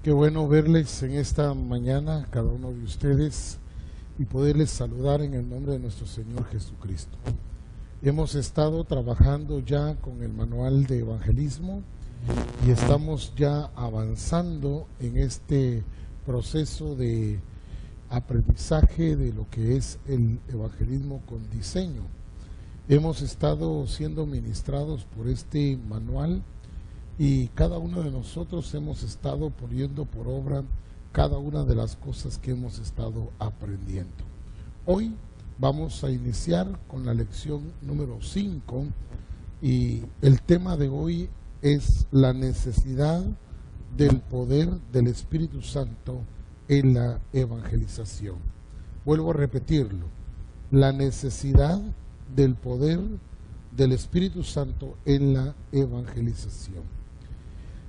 Qué bueno verles en esta mañana, cada uno de ustedes, y poderles saludar en el nombre de nuestro Señor Jesucristo. Hemos estado trabajando ya con el manual de evangelismo y estamos ya avanzando en este proceso de aprendizaje de lo que es el evangelismo con diseño. Hemos estado siendo ministrados por este manual y cada uno de nosotros hemos estado poniendo por obra cada una de las cosas que hemos estado aprendiendo. Hoy vamos a iniciar con la lección número 5 y el tema de hoy es la necesidad del poder del Espíritu Santo en la evangelización. Vuelvo a repetirlo, la necesidad del poder del Espíritu Santo en la evangelización.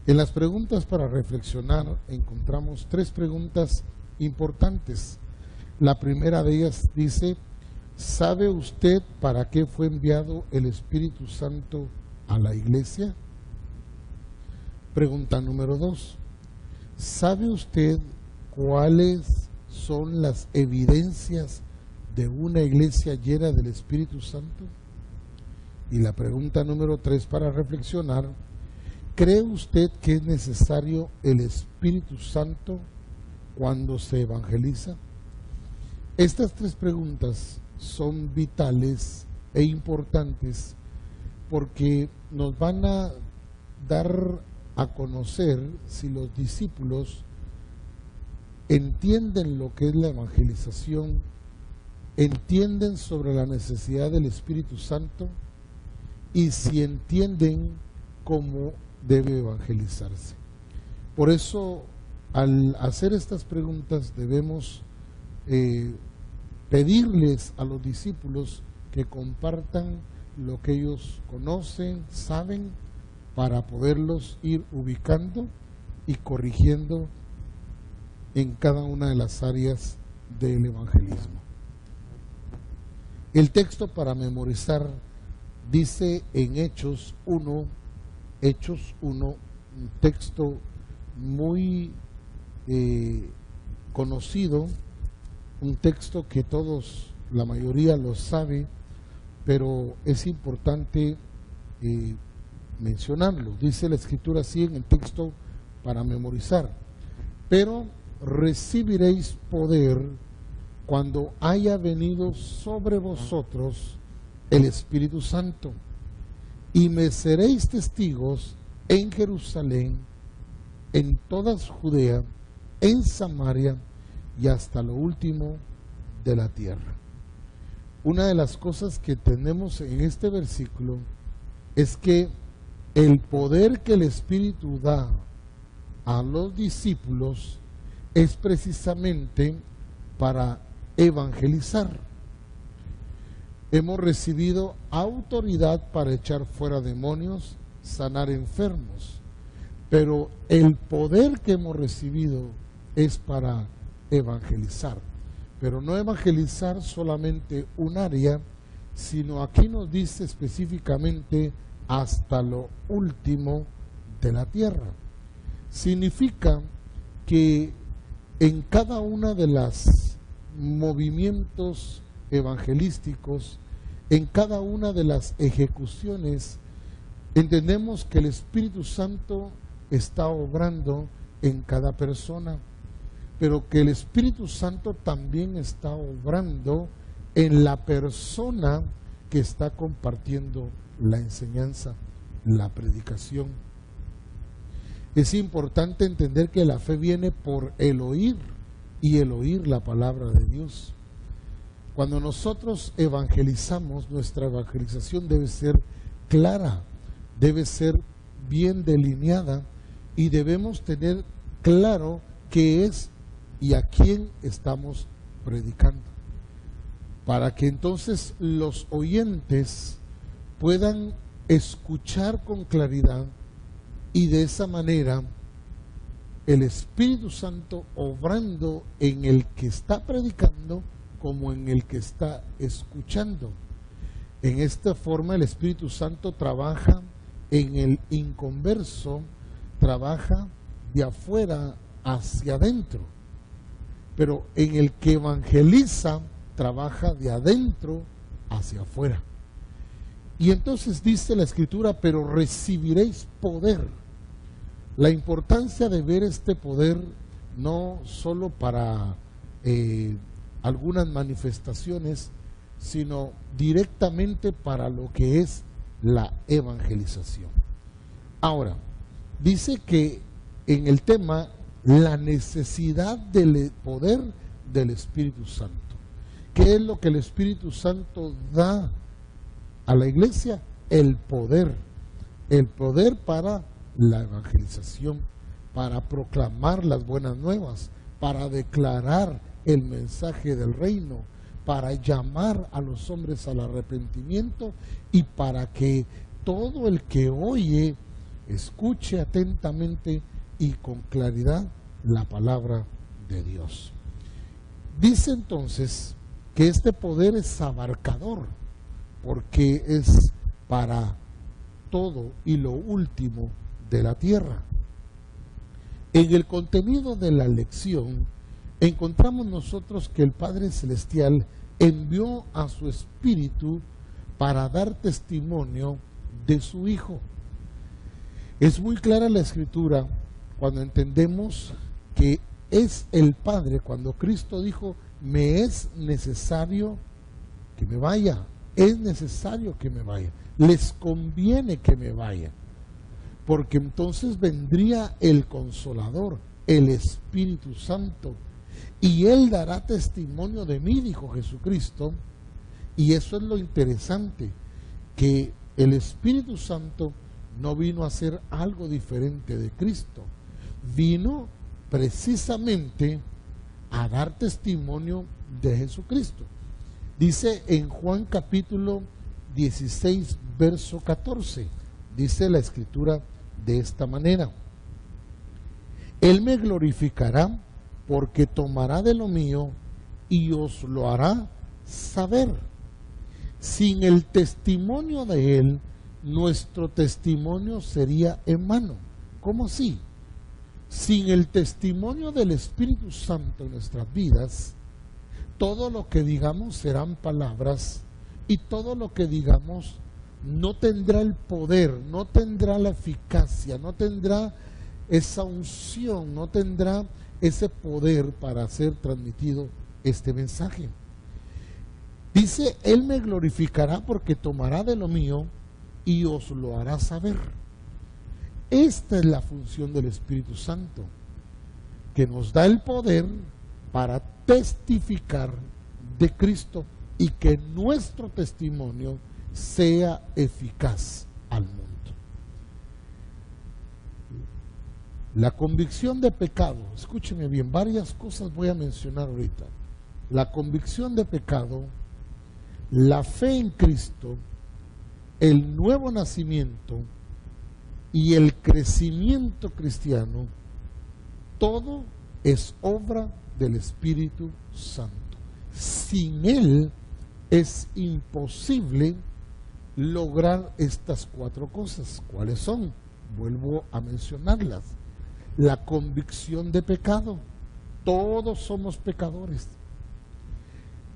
En las preguntas para reflexionar encontramos 3 preguntas importantes. La primera de ellas dice: ¿sabe usted para qué fue enviado el Espíritu Santo a la iglesia? Pregunta número 2: ¿sabe usted cuáles son las evidencias de una iglesia llena del Espíritu Santo? Y la pregunta número 3 para reflexionar: ¿cree usted que es necesario el Espíritu Santo cuando se evangeliza? Estas 3 preguntas son vitales e importantes porque nos van a dar a conocer si los discípulos entienden lo que es la evangelización, entienden sobre la necesidad del Espíritu Santo y si entienden cómo debe evangelizarse. Por eso, al hacer estas preguntas debemos pedirles a los discípulos que compartan lo que ellos conocen, saben, para poderlos ir ubicando y corrigiendo en cada una de las áreas del evangelismo. El texto para memorizar dice en Hechos 1, un texto muy conocido, un texto que todos, la mayoría lo sabe, pero es importante mencionarlo. Dice la Escritura así en el texto para memorizar: pero recibiréis poder cuando haya venido sobre vosotros el Espíritu Santo, y me seréis testigos en Jerusalén, en toda Judea, en Samaria y hasta lo último de la tierra. Una de las cosas que tenemos en este versículo es que el poder que el Espíritu da a los discípulos es precisamente para evangelizar. Hemos recibido autoridad para echar fuera demonios, sanar enfermos, pero el poder que hemos recibido es para evangelizar, pero no evangelizar solamente un área, sino aquí nos dice específicamente hasta lo último de la tierra. Significa que en cada una de las movimientos evangelísticos, en cada una de las ejecuciones, entendemos que el Espíritu Santo está obrando en cada persona, pero que el Espíritu Santo también está obrando en la persona que está compartiendo la enseñanza, la predicación. Es importante entender que la fe viene por el oír y el oír la palabra de Dios. Cuando nosotros evangelizamos, nuestra evangelización debe ser clara, debe ser bien delineada y debemos tener claro qué es y a quién estamos predicando, para que entonces los oyentes puedan escuchar con claridad y de esa manera el Espíritu Santo obrando en el que está predicando como en el que está escuchando. En esta forma el Espíritu Santo trabaja en el inconverso, trabaja de afuera hacia adentro, pero en el que evangeliza trabaja de adentro hacia afuera. Y entonces dice la Escritura, pero recibiréis poder. La importancia de ver este poder no solo para algunas manifestaciones, sino directamente para lo que es la evangelización. Ahora, dice que en el tema la necesidad del poder del Espíritu Santo. ¿Qué es lo que el Espíritu Santo da a la iglesia? El poder para la evangelización, para proclamar las buenas nuevas, para declarar el mensaje del reino, para llamar a los hombres al arrepentimiento y para que todo el que oye escuche atentamente y con claridad la palabra de Dios. Dice entonces que este poder es abarcador, porque es para todo y lo último de la tierra. En el contenido de la lección encontramos nosotros que el Padre Celestial envió a su Espíritu para dar testimonio de su Hijo. Es muy clara la Escritura cuando entendemos que es el Padre, cuando Cristo dijo, me es necesario que me vaya, es necesario que me vaya, les conviene que me vaya, porque entonces vendría el Consolador, el Espíritu Santo, y Él dará testimonio de mí, dijo Jesucristo. Y eso es lo interesante, que el Espíritu Santo no vino a hacer algo diferente de Cristo, vino precisamente a dar testimonio de Jesucristo. Dice en Juan capítulo 16, verso 14, dice la Escritura de esta manera: Él me glorificará, porque tomará de lo mío y os lo hará saber. Sin el testimonio de Él, nuestro testimonio sería en vano. ¿Cómo así? Sin el testimonio del Espíritu Santo en nuestras vidas, todo lo que digamos serán palabras, y todo lo que digamos no tendrá el poder, no tendrá la eficacia, no tendrá esa unción, no tendrá ese poder para ser transmitido este mensaje. Dice, Él me glorificará porque tomará de lo mío y os lo hará saber. Esta es la función del Espíritu Santo, que nos da el poder para testificar de Cristo y que nuestro testimonio sea eficaz al mundo. La convicción de pecado, escúcheme bien, varias cosas voy a mencionar ahorita. La convicción de pecado, la fe en Cristo, el nuevo nacimiento y el crecimiento cristiano, todo es obra del Espíritu Santo. Sin Él es imposible lograr estas cuatro cosas. ¿Cuáles son? Vuelvo a mencionarlas. La convicción de pecado, todos somos pecadores.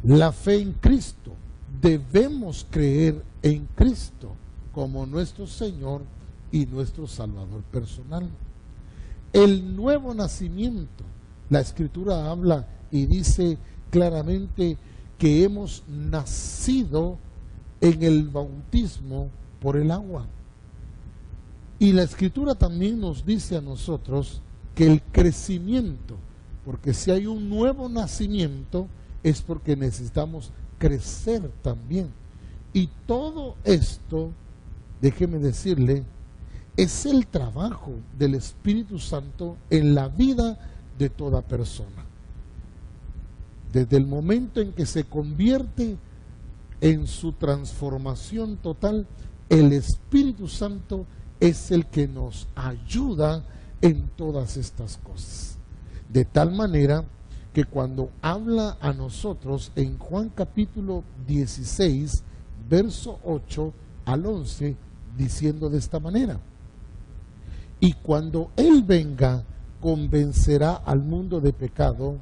La fe en Cristo, debemos creer en Cristo como nuestro Señor y nuestro Salvador personal. El nuevo nacimiento, la Escritura habla y dice claramente que hemos nacido en el bautismo por el agua. Y la Escritura también nos dice a nosotros que el crecimiento, porque si hay un nuevo nacimiento, es porque necesitamos crecer también. Y todo esto, déjeme decirle, es el trabajo del Espíritu Santo en la vida de toda persona. Desde el momento en que se convierte en su transformación total, el Espíritu Santo es el que nos ayuda en todas estas cosas. De tal manera que cuando habla a nosotros en Juan capítulo 16, verso 8 al 11, diciendo de esta manera: y cuando Él venga, convencerá al mundo de pecado,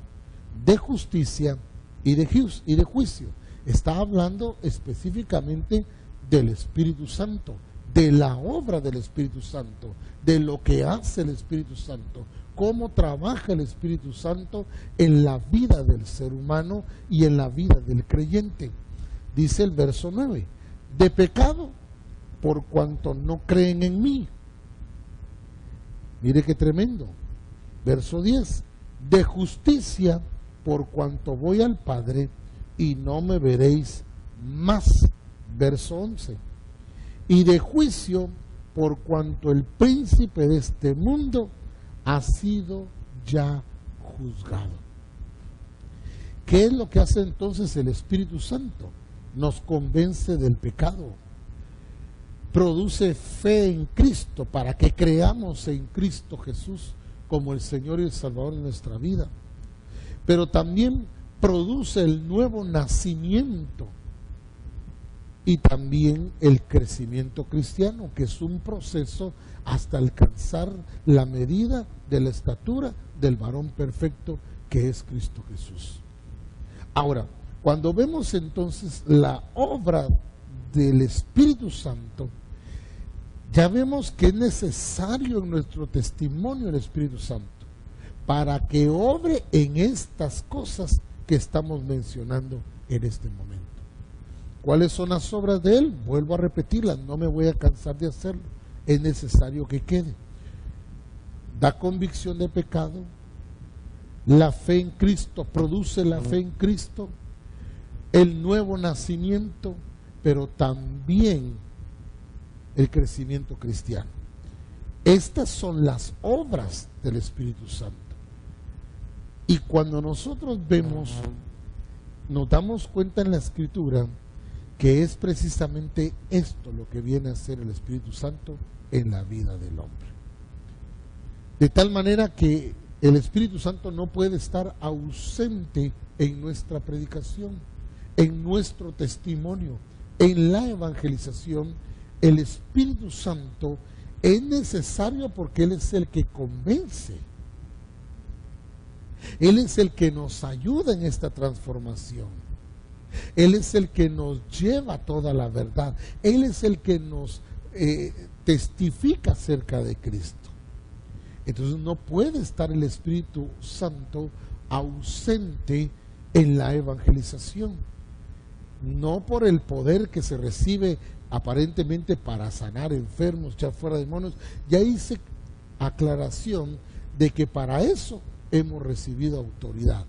de justicia y de juicio. Está hablando específicamente del Espíritu Santo, de la obra del Espíritu Santo, de lo que hace el Espíritu Santo, cómo trabaja el Espíritu Santo en la vida del ser humano y en la vida del creyente. Dice el verso 9, de pecado por cuanto no creen en mí. Mire qué tremendo. Verso 10, de justicia por cuanto voy al Padre y no me veréis más. Verso 11, y de juicio por cuanto el príncipe de este mundo ha sido ya juzgado. ¿Qué es lo que hace entonces el Espíritu Santo? Nos convence del pecado, produce fe en Cristo para que creamos en Cristo Jesús como el Señor y el Salvador de nuestra vida, pero también produce el nuevo nacimiento y también el crecimiento cristiano, que es un proceso hasta alcanzar la medida de la estatura del varón perfecto que es Cristo Jesús. Ahora, cuando vemos entonces la obra del Espíritu Santo, ya vemos que es necesario en nuestro testimonio el Espíritu Santo para que obre en estas cosas que estamos mencionando en este momento. ¿Cuáles son las obras de Él? Vuelvo a repetirlas, no me voy a cansar de hacerlo. Es necesario que quede. Da convicción de pecado, la fe en Cristo, produce la fe en Cristo, el nuevo nacimiento, pero también el crecimiento cristiano. Estas son las obras del Espíritu Santo. Y cuando nosotros vemos, nos damos cuenta en la Escritura que es precisamente esto lo que viene a hacer el Espíritu Santo en la vida del hombre. De tal manera que el Espíritu Santo no puede estar ausente en nuestra predicación, en nuestro testimonio, en la evangelización. El Espíritu Santo es necesario porque Él es el que convence. Él es el que nos ayuda en esta transformación. Él es el que nos lleva toda la verdad. Él es el que nos testifica acerca de Cristo. Entonces no puede estar el Espíritu Santo ausente en la evangelización. No por el poder que se recibe aparentemente para sanar enfermos, echar fuera demonios. Ya hice aclaración de que para eso hemos recibido autoridad,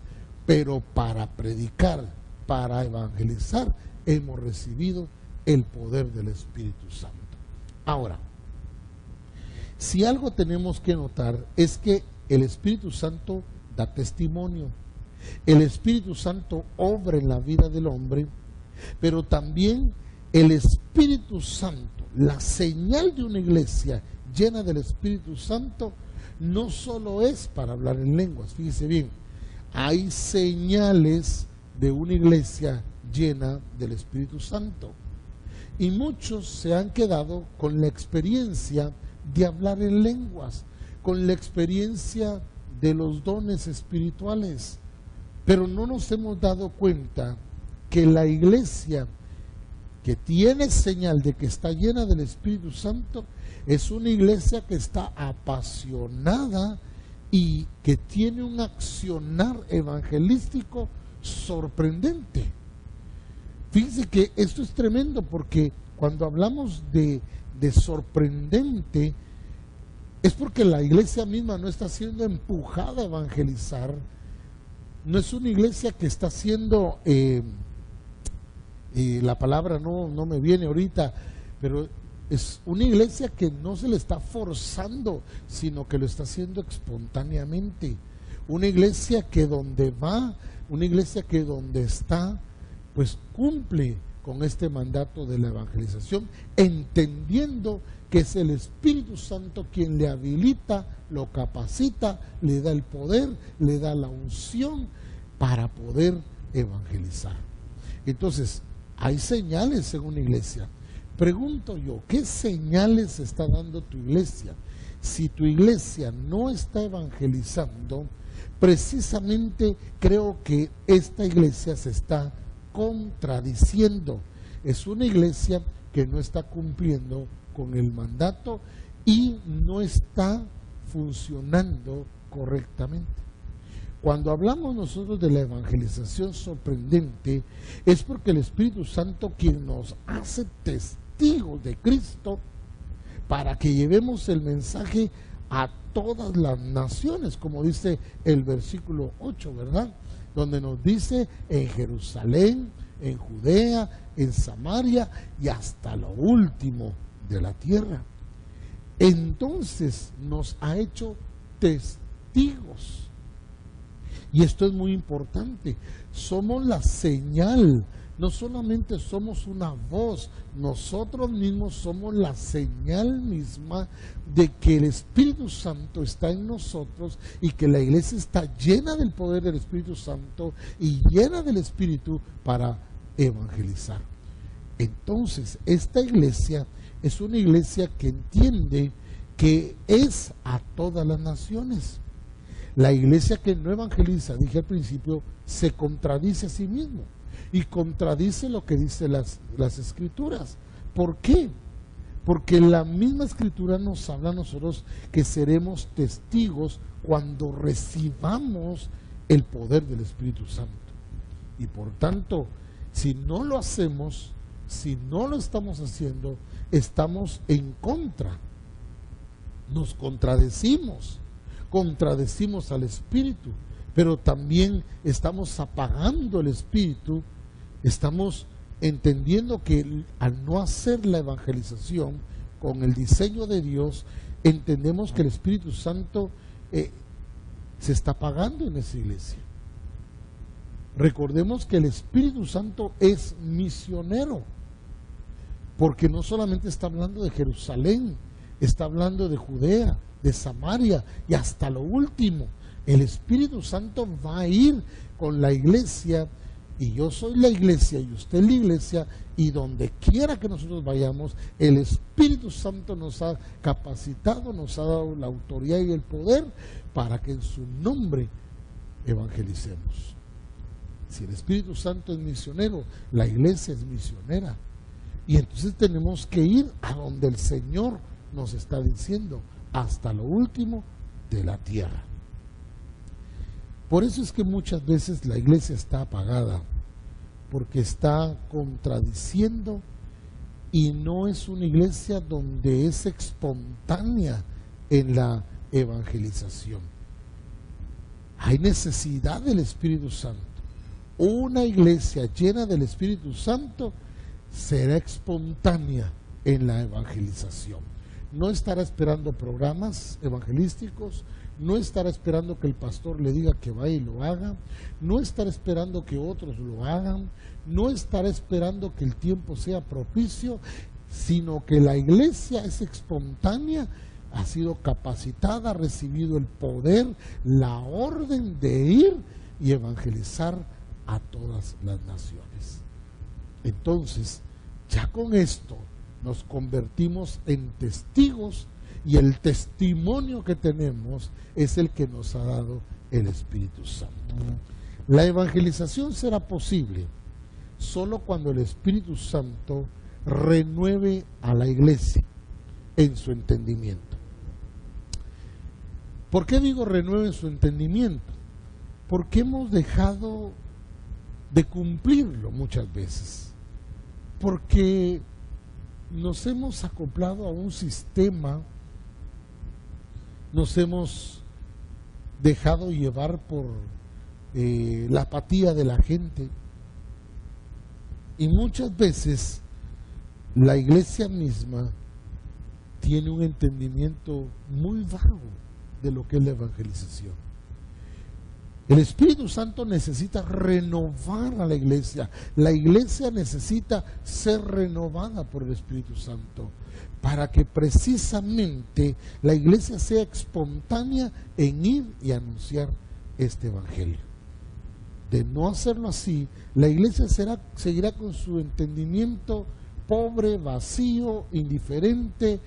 pero para predicar, para evangelizar, hemos recibido el poder del Espíritu Santo. Ahora, si algo tenemos que notar es que el Espíritu Santo da testimonio. El Espíritu Santo obra en la vida del hombre, pero también el Espíritu Santo, la señal de una iglesia llena del Espíritu Santo, no solo es para hablar en lenguas. Fíjese bien, hay señales de una iglesia llena del Espíritu Santo. Y muchos se han quedado con la experiencia de hablar en lenguas, con la experiencia de los dones espirituales, pero no nos hemos dado cuenta que la iglesia que tiene señal de que está llena del Espíritu Santo es una iglesia que está apasionada y que tiene un accionar evangelístico sorprendente. Fíjense que esto es tremendo, porque cuando hablamos de sorprendente es porque la iglesia misma no está siendo empujada a evangelizar. No es una iglesia que está siendo la palabra no me viene ahorita, pero es una iglesia que no se le está forzando, sino que lo está haciendo espontáneamente. Una iglesia que donde va, una iglesia que donde está, pues cumple con este mandato de la evangelización, entendiendo que es el Espíritu Santo quien le habilita, lo capacita, le da el poder, le da la unción para poder evangelizar. Entonces, hay señales en una iglesia. Pregunto yo, ¿qué señales está dando tu iglesia? si tu iglesia no está evangelizando, precisamente creo que esta iglesia se está contradiciendo. Es una iglesia que no está cumpliendo con el mandato y no está funcionando correctamente. Cuando hablamos nosotros de la evangelización sorprendente, es porque el Espíritu Santo, quien nos hace testigos de Cristo, para que llevemos el mensaje a todas las naciones, como dice el versículo 8, ¿verdad? Donde nos dice en Jerusalén, en Judea, en Samaria y hasta lo último de la tierra. Entonces nos ha hecho testigos. Y esto es muy importante. Somos la señal. No solamente somos una voz, nosotros mismos somos la señal misma de que el Espíritu Santo está en nosotros y que la iglesia está llena del poder del Espíritu Santo y llena del Espíritu para evangelizar. Entonces, esta iglesia es una iglesia que entiende que es a todas las naciones. La iglesia que no evangeliza, dije al principio, se contradice a sí mismo y contradice lo que dice las escrituras. ¿Por qué? Porque la misma escritura nos habla a nosotros que seremos testigos cuando recibamos el poder del Espíritu Santo. Y por tanto, si no lo hacemos, si no lo estamos haciendo, estamos en contra. Nos contradecimos al Espíritu, pero también estamos apagando el Espíritu. Estamos entendiendo que al no hacer la evangelización con el diseño de Dios, entendemos que el Espíritu Santo se está apagando en esa iglesia. Recordemos que el Espíritu Santo es misionero, porque no solamente está hablando de Jerusalén, está hablando de Judea, de Samaria y hasta lo último. El Espíritu Santo va a ir con la iglesia, y yo soy la iglesia y usted es la iglesia, y donde quiera que nosotros vayamos, el Espíritu Santo nos ha capacitado, nos ha dado la autoridad y el poder para que en su nombre evangelicemos. Si el Espíritu Santo es misionero, la iglesia es misionera, y entonces tenemos que ir a donde el Señor nos está diciendo, hasta lo último de la tierra. Por eso es que muchas veces la iglesia está apagada, porque está contradiciendo y no es una iglesia donde es espontánea en la evangelización. Hay necesidad del Espíritu Santo. Una iglesia llena del Espíritu Santo será espontánea en la evangelización. No estará esperando programas evangelísticos, no estará esperando que el pastor le diga que vaya y lo haga, no estará esperando que otros lo hagan, no estará esperando que el tiempo sea propicio, sino que la iglesia es espontánea, ha sido capacitada, ha recibido el poder, la orden de ir y evangelizar a todas las naciones. Entonces, ya con esto nos convertimos en testigos, y el testimonio que tenemos es el que nos ha dado el Espíritu Santo. La evangelización será posible solo cuando el Espíritu Santo renueve a la iglesia en su entendimiento. ¿Por qué digo renueve en su entendimiento? Porque hemos dejado de cumplirlo muchas veces, porque nos hemos acoplado a un sistema, nos hemos dejado llevar por la apatía de la gente, y muchas veces la iglesia misma tiene un entendimiento muy vago de lo que es la evangelización. El Espíritu Santo necesita renovar a la iglesia. La iglesia necesita ser renovada por el Espíritu Santo para que precisamente la iglesia sea espontánea en ir y anunciar este evangelio. De no hacerlo así, la iglesia seguirá con su entendimiento pobre, vacío, indiferente,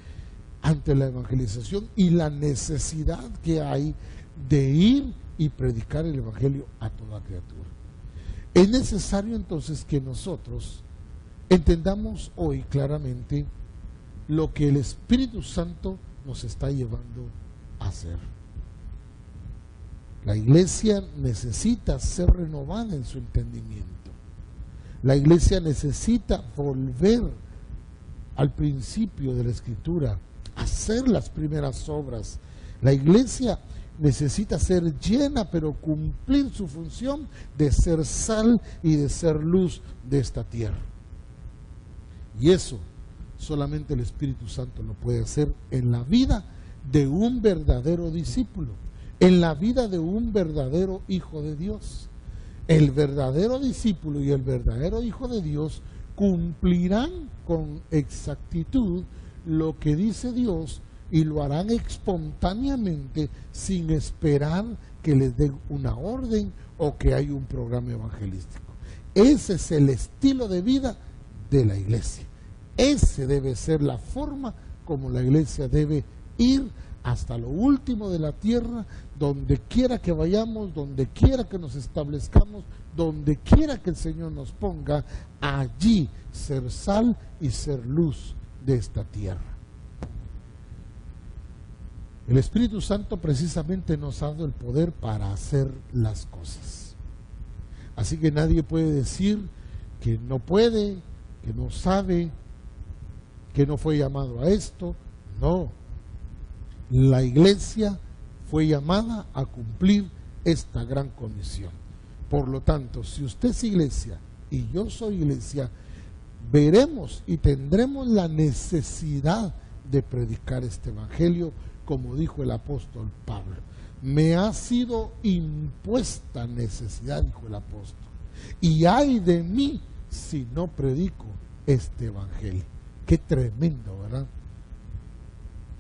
ante la evangelización y la necesidad que hay de ir y predicar el evangelio a toda criatura. Es necesario entonces que nosotros entendamos hoy claramente lo que el Espíritu Santo nos está llevando a hacer. La iglesia necesita ser renovada en su entendimiento. La iglesia necesita volver al principio de la Escritura, hacer las primeras obras. La iglesia necesita ser llena, pero cumplir su función de ser sal y de ser luz de esta tierra. Y eso solamente el Espíritu Santo lo puede hacer en la vida de un verdadero discípulo, en la vida de un verdadero hijo de Dios. El verdadero discípulo y el verdadero hijo de Dios cumplirán con exactitud lo que dice Dios y lo harán espontáneamente sin esperar que les den una orden o que haya un programa evangelístico. Ese es el estilo de vida de la iglesia. Ese debe ser la forma como la iglesia debe ir hasta lo último de la tierra, donde quiera que vayamos, donde quiera que nos establezcamos, donde quiera que el Señor nos ponga, allí ser sal y ser luz de esta tierra. El Espíritu Santo precisamente nos ha dado el poder para hacer las cosas. Así que nadie puede decir que no puede, que no sabe, que no fue llamado a esto. No. La iglesia fue llamada a cumplir esta gran comisión. Por lo tanto, si usted es iglesia y yo soy iglesia, veremos y tendremos la necesidad de predicar este evangelio, como dijo el apóstol Pablo. Me ha sido impuesta necesidad, dijo el apóstol, y ay de mí si no predico este evangelio. Qué tremendo, ¿verdad?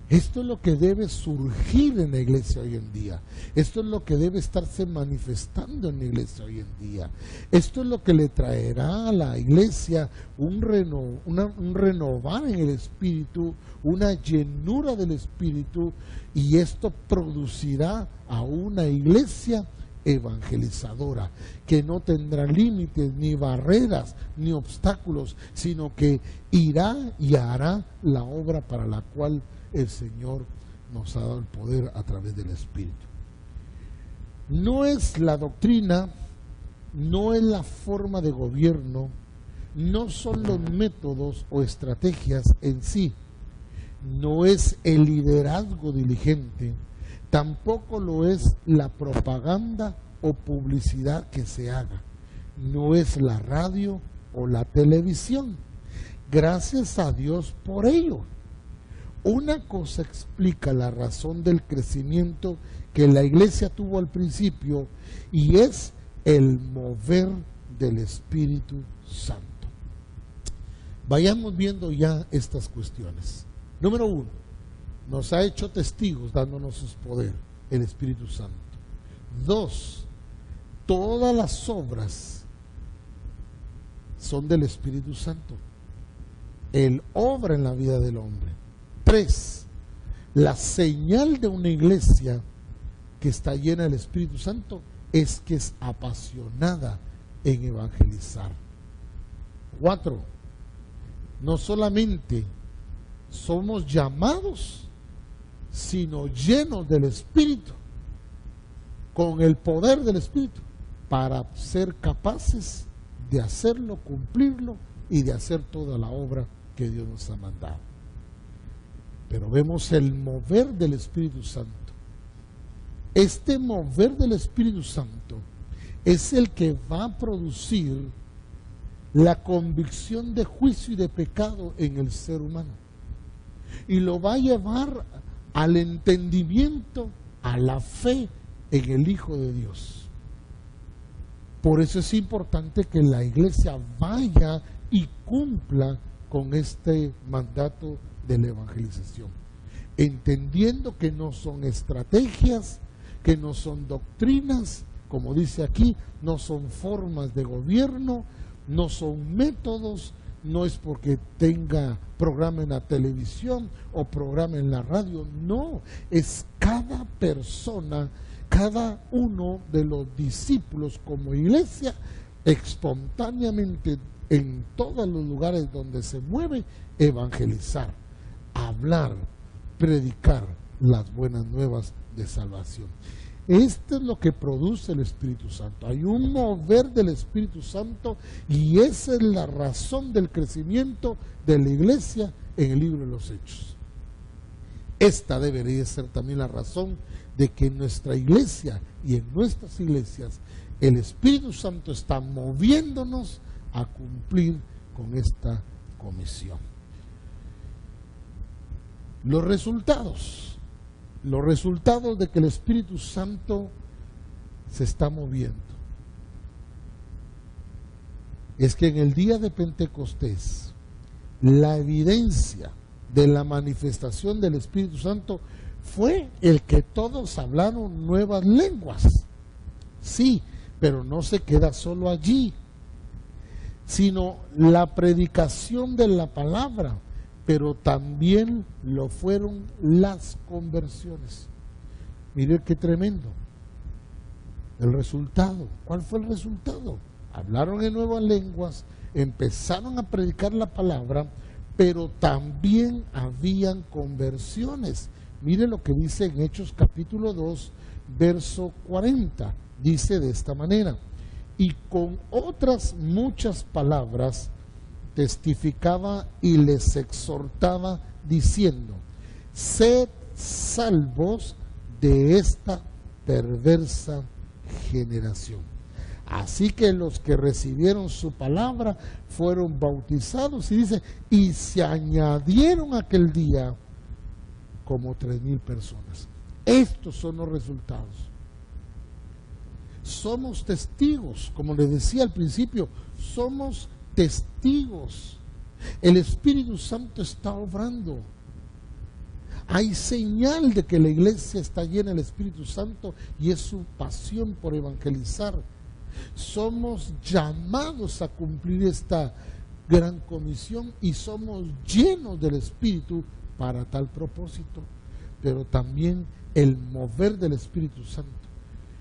Esto es lo que debe surgir en la iglesia hoy en día. Esto es lo que debe estarse manifestando en la iglesia hoy en día. Esto es lo que le traerá a la iglesia un renovar en el espíritu, una llenura del espíritu, y esto producirá a una iglesia evangelizadora, que no tendrá límites, ni barreras, ni obstáculos, sino que irá y hará la obra para la cual el Señor nos ha dado el poder a través del Espíritu. No es la doctrina, no es la forma de gobierno, no son los métodos o estrategias en sí, no es el liderazgo diligente, tampoco lo es la propaganda o publicidad que se haga, no es la radio o la televisión. Gracias a Dios por ello. Una cosa explica la razón del crecimiento que la iglesia tuvo al principio, y es el mover del Espíritu Santo. Vayamos viendo ya estas cuestiones. Número 1, nos ha hecho testigos dándonos su poder, el Espíritu Santo. 2, todas las obras son del Espíritu Santo. Él obra en la vida del hombre. 3, la señal de una iglesia que está llena del Espíritu Santo es que es apasionada en evangelizar. 4, no solamente somos llamados, sino llenos del Espíritu, con el poder del Espíritu, para ser capaces de hacerlo, cumplirlo y de hacer toda la obra que Dios nos ha mandado. Pero vemos el mover del Espíritu Santo. Este mover del Espíritu Santo es el que va a producir la convicción de juicio y de pecado en el ser humano, y lo va a llevar al entendimiento, a la fe en el Hijo de Dios. Por eso es importante que la iglesia vaya y cumpla con este mandato de la evangelización, entendiendo que no son estrategias, que no son doctrinas, como dice aquí, no son formas de gobierno, no son métodos, no es porque tenga programa en la televisión o programa en la radio, no, es cada persona, cada uno de los discípulos como iglesia, espontáneamente en todos los lugares donde se mueve, evangelizar, hablar, predicar las buenas nuevas de salvación. Esto es lo que produce el Espíritu Santo. Hay un mover del Espíritu Santo y esa es la razón del crecimiento de la iglesia en el libro de los Hechos. Esta debería ser también la razón de que en nuestra iglesia y en nuestras iglesias el Espíritu Santo está moviéndonos a cumplir con esta comisión. Los resultados de que el Espíritu Santo se está moviendo es que en el día de Pentecostés la evidencia de la manifestación del Espíritu Santo fue el que todos hablaron nuevas lenguas. Sí, pero no se queda solo allí, sino la predicación de la palabra, pero también lo fueron las conversiones. Mire qué tremendo. El resultado, ¿cuál fue el resultado? Hablaron en nuevas lenguas, empezaron a predicar la palabra, pero también habían conversiones. Mire lo que dice en Hechos capítulo 2, verso 40. Dice de esta manera: y con otras muchas palabras testificaba y les exhortaba diciendo: sed salvos de esta perversa generación. Así que los que recibieron su palabra fueron bautizados, y dice, y se añadieron aquel día como 3,000 personas. Estos son los resultados. Somos testigos, como les decía al principio, somos testigos. El Espíritu Santo está obrando. Hay señal de que la iglesia está llena del Espíritu Santo y es su pasión por evangelizar. Somos llamados a cumplir esta gran comisión y somos llenos del Espíritu para tal propósito. Pero también el mover del Espíritu Santo.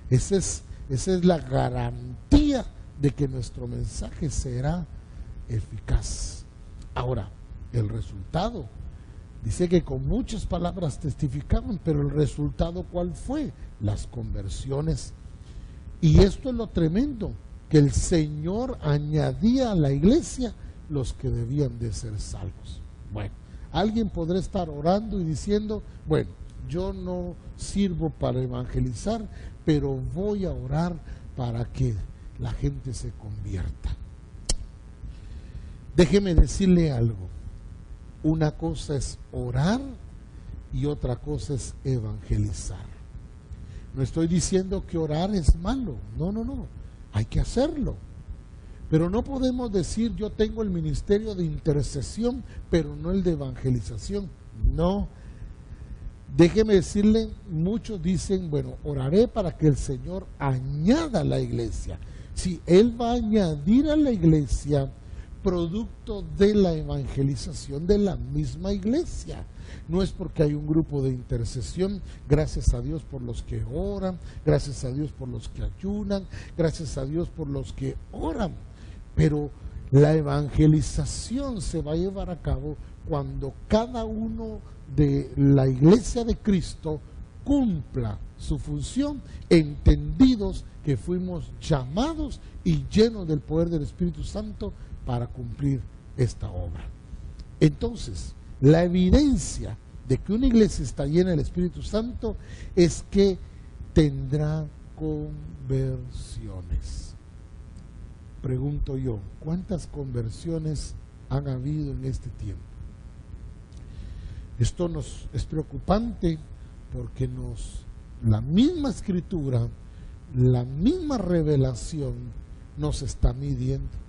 Esa es la garantía de que nuestro mensaje será eficaz. Ahora, el resultado, dice que con muchas palabras testificaban, pero el resultado, ¿cuál fue? Las conversiones. Y esto es lo tremendo, que el Señor añadía a la iglesia los que debían de ser salvos. Bueno, alguien podrá estar orando y diciendo, bueno, yo no sirvo para evangelizar, pero voy a orar para que la gente se convierta. Déjeme decirle algo. Una cosa es orar y otra cosa es evangelizar. No estoy diciendo que orar es malo. No. Hay que hacerlo. Pero no podemos decir yo tengo el ministerio de intercesión, pero no el de evangelización. No. Déjeme decirle, muchos dicen, bueno, oraré para que el Señor añada a la iglesia. Si Él va a añadir a la iglesia producto de la evangelización de la misma iglesia. No es porque hay un grupo de intercesión, gracias a Dios por los que oran, gracias a Dios por los que ayunan, gracias a Dios por los que oran. Pero la evangelización se va a llevar a cabo cuando cada uno de la iglesia de Cristo cumpla su función, entendidos que fuimos llamados y llenos del poder del Espíritu Santo para cumplir esta obra. Entonces, la evidencia de que una iglesia está llena del Espíritu Santo es que tendrá conversiones. Pregunto yo, ¿cuántas conversiones han habido en este tiempo? Esto nos es preocupante porque la misma escritura, la misma revelación nos está midiendo.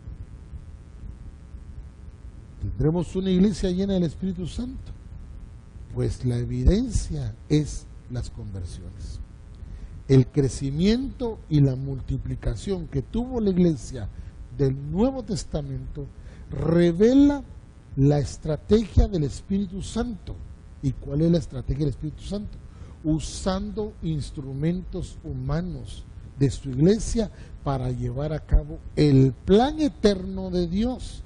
¿Tendremos una iglesia llena del Espíritu Santo? Pues la evidencia es las conversiones. El crecimiento y la multiplicación que tuvo la iglesia del Nuevo Testamento revela la estrategia del Espíritu Santo. ¿Y cuál es la estrategia del Espíritu Santo? Usando instrumentos humanos de su iglesia para llevar a cabo el plan eterno de Dios,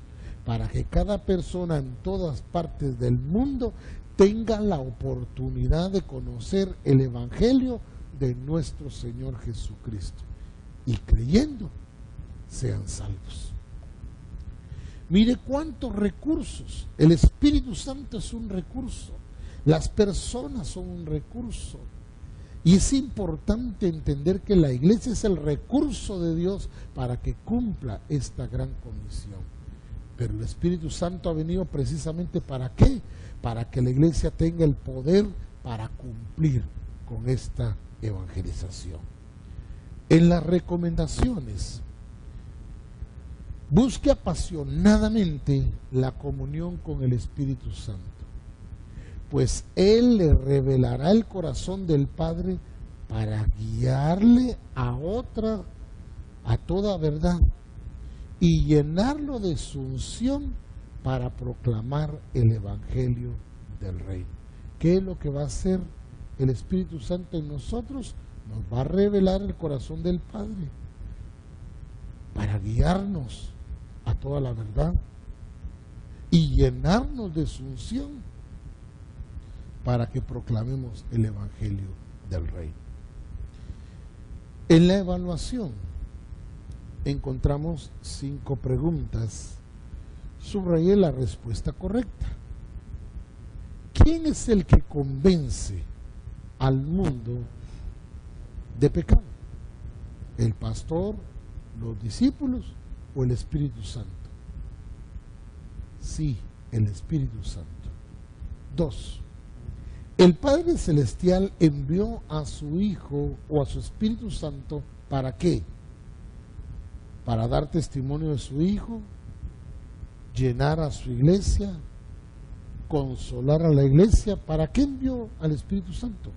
para que cada persona en todas partes del mundo tenga la oportunidad de conocer el Evangelio de nuestro Señor Jesucristo y creyendo sean salvos. Mire cuántos recursos. El Espíritu Santo es un recurso, las personas son un recurso, y es importante entender que la iglesia es el recurso de Dios para que cumpla esta gran comisión. Pero el Espíritu Santo ha venido precisamente ¿para qué? Para que la iglesia tenga el poder para cumplir con esta evangelización. En las recomendaciones, busque apasionadamente la comunión con el Espíritu Santo, pues Él le revelará el corazón del Padre para guiarle a toda verdad y llenarlo de su unción para proclamar el Evangelio del Reino. ¿Qué es lo que va a hacer el Espíritu Santo en nosotros? Nos va a revelar el corazón del Padre para guiarnos a toda la verdad y llenarnos de su unción para que proclamemos el Evangelio del Reino. En la evaluación encontramos 5 preguntas. Subrayé la respuesta correcta. ¿Quién es el que convence al mundo de pecado? ¿El pastor, los discípulos o el Espíritu Santo? Sí, el Espíritu Santo. 2. El Padre Celestial envió a su Hijo o a su Espíritu Santo, ¿para qué? Para dar testimonio de su Hijo, llenar a su iglesia, consolar a la iglesia. ¿Para qué envió al Espíritu Santo?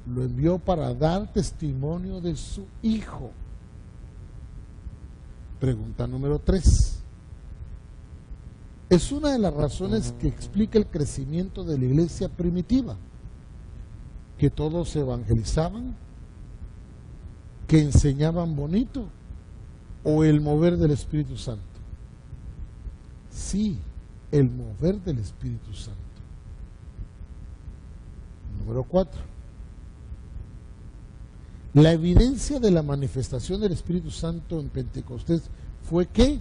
Lo envió para dar testimonio de su Hijo. Pregunta número 3. Es una de las razones que explica el crecimiento de la iglesia primitiva, que todos se evangelizaban, que enseñaban bonito, o el mover del Espíritu Santo. Sí, el mover del Espíritu Santo. Número 4. La evidencia de la manifestación del Espíritu Santo en Pentecostés fue que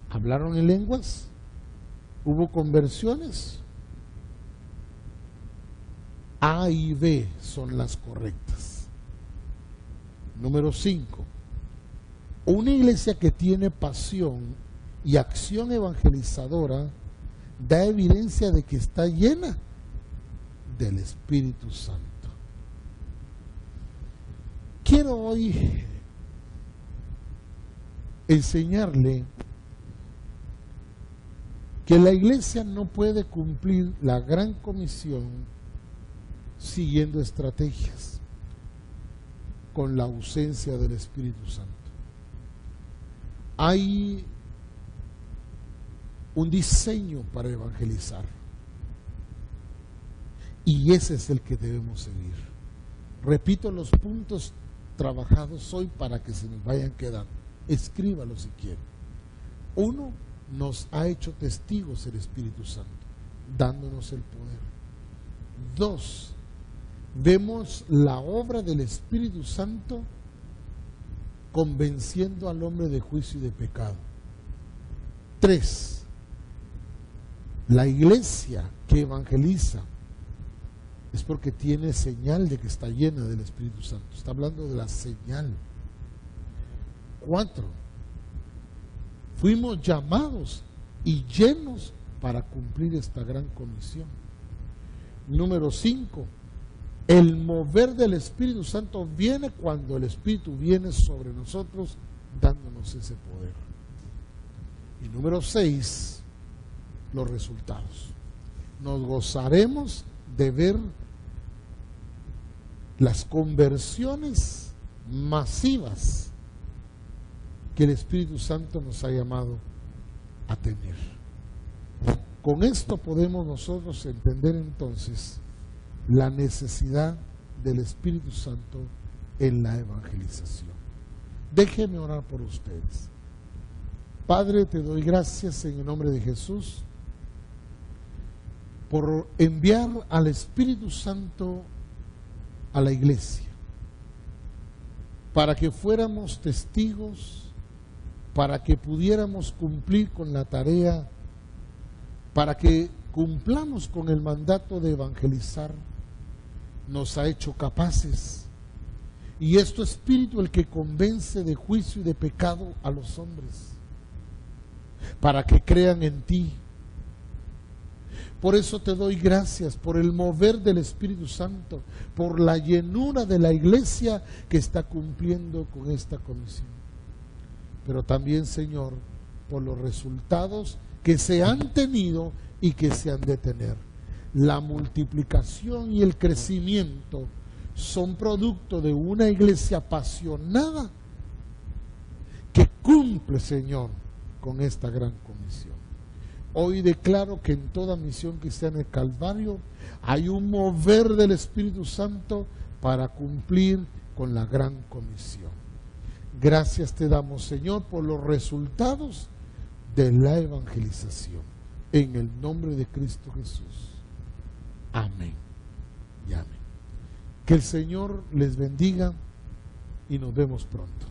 hablaron en lenguas, hubo conversiones. A y B son las correctas. Número 5. Una iglesia que tiene pasión y acción evangelizadora da evidencia de que está llena del Espíritu Santo. Quiero hoy enseñarle que la iglesia no puede cumplir la gran comisión siguiendo estrategias con la ausencia del Espíritu Santo. Hay un diseño para evangelizar y ese es el que debemos seguir. Repito los puntos trabajados hoy para que se nos vayan quedando. Escríbalo si quiere. 1. Nos ha hecho testigos el Espíritu Santo, dándonos el poder. 2. Vemos la obra del Espíritu Santo convenciendo al hombre de juicio y de pecado. 3. La iglesia que evangeliza es porque tiene señal de que está llena del Espíritu Santo. Está hablando de la señal. 4. Fuimos llamados y llenos para cumplir esta gran comisión. Número 5. El mover del Espíritu Santo viene cuando el Espíritu viene sobre nosotros, dándonos ese poder. Y número 6, los resultados. Nos gozaremos de ver las conversiones masivas que el Espíritu Santo nos ha llamado a tener. Con esto podemos nosotros entender entonces la necesidad del Espíritu Santo en la evangelización. Déjenme orar por ustedes. Padre, te doy gracias en el nombre de Jesús por enviar al Espíritu Santo a la iglesia, para que fuéramos testigos, para que pudiéramos cumplir con la tarea, para que cumplamos con el mandato de evangelizar. Nos ha hecho capaces, y es tu Espíritu el que convence de juicio y de pecado a los hombres, para que crean en ti. Por eso te doy gracias por el mover del Espíritu Santo, por la llenura de la iglesia que está cumpliendo con esta comisión. Pero también, Señor, por los resultados que se han tenido y que se han de tener. La multiplicación y el crecimiento son producto de una iglesia apasionada que cumple, Señor, con esta gran comisión. Hoy declaro que en toda misión cristiana en el Calvario hay un mover del Espíritu Santo para cumplir con la gran comisión. Gracias te damos, Señor, por los resultados de la evangelización. En el nombre de Cristo Jesús. Amén y amén. Que el Señor les bendiga y nos vemos pronto.